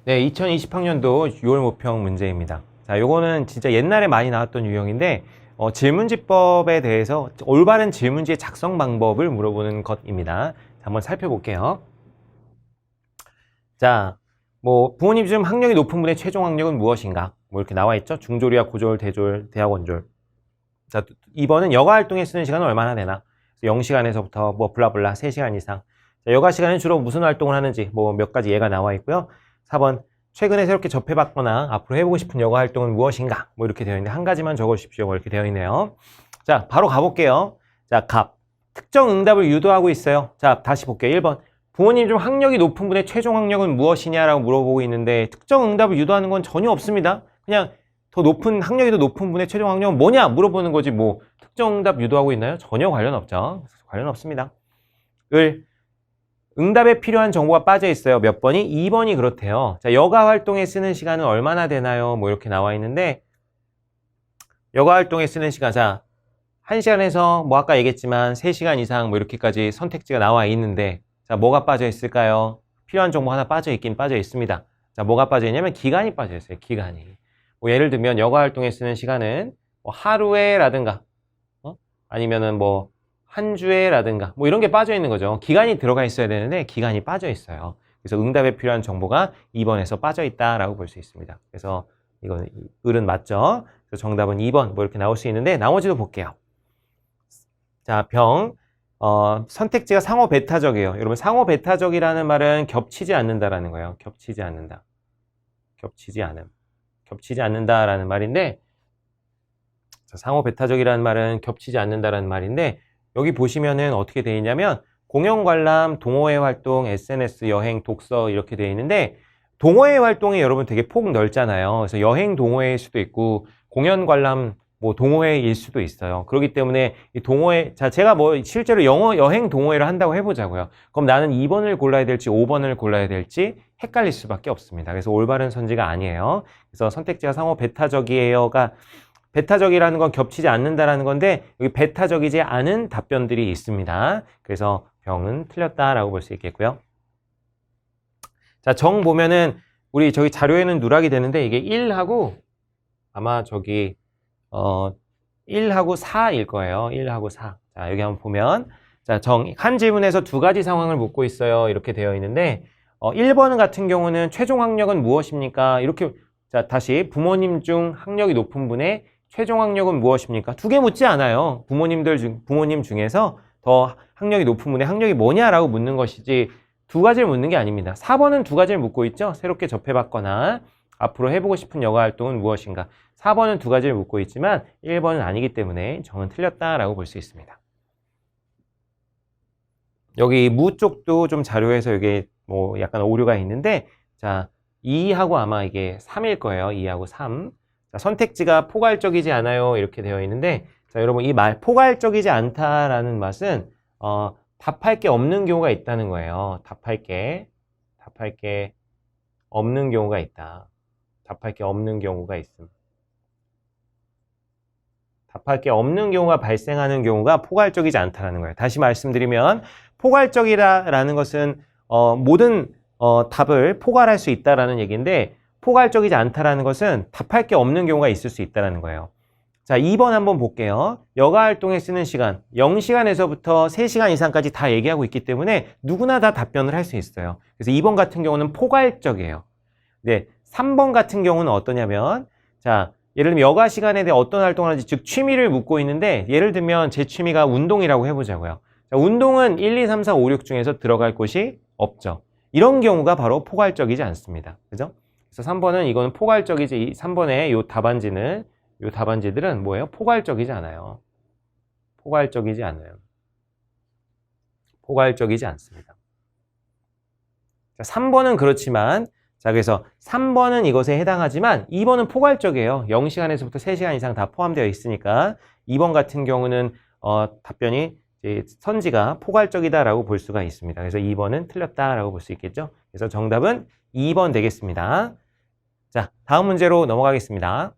네, 2020학년도 6월 모평 문제입니다. 자, 요거는 진짜 옛날에 많이 나왔던 유형인데 질문지법에 대해서 올바른 질문지의 작성 방법을 물어보는 것입니다. 자, 한번 살펴볼게요. 자, 뭐 부모님 중 학력이 높은 분의 최종 학력은 무엇인가? 뭐 이렇게 나와 있죠. 중졸이야, 고졸, 대졸, 대학 원졸. 자, 2번은 여가 활동에 쓰는 시간은 얼마나 되나? 0시간에서부터 뭐 블라블라 3시간 이상. 자, 여가 시간에 주로 무슨 활동을 하는지 뭐 몇 가지 예가 나와 있고요. 4번 최근에 새롭게 접해봤거나 앞으로 해보고 싶은 여가 활동은 무엇인가? 뭐 이렇게 되어 있는데 한 가지만 적어주십시오. 뭐 이렇게 되어 있네요. 자, 바로 가볼게요. 자, 갑. 특정 응답을 유도하고 있어요. 자, 다시 볼게요. 1번. 부모님 중 학력이 높은 분의 최종 학력은 무엇이냐라고 물어보고 있는데 특정 응답을 유도하는 건 전혀 없습니다. 그냥 학력이 더 높은 분의 최종 학력은 뭐냐 물어보는 거지 뭐 특정 응답 유도하고 있나요? 전혀 관련 없죠. 관련 없습니다. 을. 응답에 필요한 정보가 빠져 있어요. 몇 번이? 2번이 그렇대요. 자, 여가 활동에 쓰는 시간은 얼마나 되나요? 뭐 이렇게 나와 있는데 여가 활동에 쓰는 시간, 자, 1시간에서 뭐 아까 얘기했지만 3시간 이상 뭐 이렇게까지 선택지가 나와 있는데 자, 뭐가 빠져 있을까요? 필요한 정보 하나 빠져 있긴 빠져 있습니다. 자, 뭐가 빠져 있냐면 기간이 빠져 있어요. 기간이. 뭐 예를 들면 여가 활동에 쓰는 시간은 뭐 하루에라든가 아니면은 뭐 한 주에라든가 뭐 이런 게 빠져 있는 거죠. 기간이 들어가 있어야 되는데 기간이 빠져 있어요. 그래서 응답에 필요한 정보가 2번에서 빠져 있다라고 볼 수 있습니다. 그래서 이건 을은 맞죠. 그래서 정답은 2번 뭐 이렇게 나올 수 있는데 나머지도 볼게요. 자, 병. 선택지가 상호 배타적이에요. 여러분 상호 배타적이라는 말은 겹치지 않는다라는 거예요. 겹치지 않는다. 겹치지 않음. 겹치지 않는다라는 말인데 자, 상호 배타적이라는 말은 겹치지 않는다라는 말인데 여기 보시면은 어떻게 되어 있냐면 공연 관람, 동호회 활동, SNS, 여행, 독서 이렇게 되어 있는데 동호회 활동이 여러분 되게 폭 넓잖아요. 그래서 여행 동호회일 수도 있고 공연 관람 뭐 동호회일 수도 있어요. 그렇기 때문에 이 동호회, 자, 제가 뭐 실제로 여행 동호회를 한다고 해보자고요. 그럼 나는 2번을 골라야 될지 5번을 골라야 될지 헷갈릴 수밖에 없습니다. 그래서 올바른 선지가 아니에요. 그래서 선택지가 상호 배타적이에요가 배타적이라는 건 겹치지 않는다라는 건데 여기 배타적이지 않은 답변들이 있습니다. 그래서 병은 틀렸다라고 볼 수 있겠고요. 자, 정 보면은 우리 저기 자료에는 누락이 되는데 이게 1하고 아마 저기 1하고 4일 거예요. 1하고 4. 자, 여기 한번 보면 자, 한 질문에서 두 가지 상황을 묻고 있어요. 이렇게 되어 있는데 1번 같은 경우는 최종 학력은 무엇입니까? 이렇게 자, 다시 부모님 중 학력이 높은 분의 최종 학력은 무엇입니까? 두 개 묻지 않아요. 부모님 중에서 더 학력이 높은 분의 학력이 뭐냐라고 묻는 것이지 두 가지를 묻는 게 아닙니다. 4번은 두 가지를 묻고 있죠. 새롭게 접해봤거나 앞으로 해보고 싶은 여가 활동은 무엇인가. 4번은 두 가지를 묻고 있지만 1번은 아니기 때문에 정은 틀렸다라고 볼 수 있습니다. 여기 무 쪽도 좀 자료에서 이게 뭐 약간 오류가 있는데 자, 2하고 아마 이게 3일 거예요. 2하고 3. 자, 선택지가 포괄적이지 않아요. 이렇게 되어 있는데 자, 여러분 이 말 포괄적이지 않다라는 맛은 답할 게 없는 경우가 있다는 거예요. 답할 게 없는 경우가 있다. 답할 게 없는 경우가 있음. 답할 게 없는 경우가 발생하는 경우가 포괄적이지 않다라는 거예요. 다시 말씀드리면 포괄적이라는 것은 모든 답을 포괄할 수 있다라는 얘기인데 포괄적이지 않다라는 것은 답할 게 없는 경우가 있을 수 있다는 거예요. 자, 2번 한번 볼게요. 여가 활동에 쓰는 시간 0시간에서부터 3시간 이상까지 다 얘기하고 있기 때문에 누구나 다 답변을 할 수 있어요. 그래서 2번 같은 경우는 포괄적이에요. 네, 3번 같은 경우는 어떠냐면 자, 예를 들면 여가 시간에 대해 어떤 활동을 하는지 즉 취미를 묻고 있는데 예를 들면 제 취미가 운동이라고 해보자고요. 자, 운동은 1, 2, 3, 4, 5, 6 중에서 들어갈 곳이 없죠. 이런 경우가 바로 포괄적이지 않습니다. 그죠? 그래서 3번은 이거는 포괄적이지 3번의 요 답안지들은 뭐예요? 포괄적이지 않아요. 포괄적이지 않아요. 포괄적이지 않습니다. 자, 3번은 그렇지만 자, 그래서 3번은 이것에 해당하지만 2번은 포괄적이에요. 0시간에서부터 3시간 이상 다 포함되어 있으니까 2번 같은 경우는 답변이 선지가 포괄적이다라고 볼 수가 있습니다. 그래서 2번은 틀렸다라고 볼 수 있겠죠. 그래서 정답은 2번 되겠습니다. 자, 다음 문제로 넘어가겠습니다.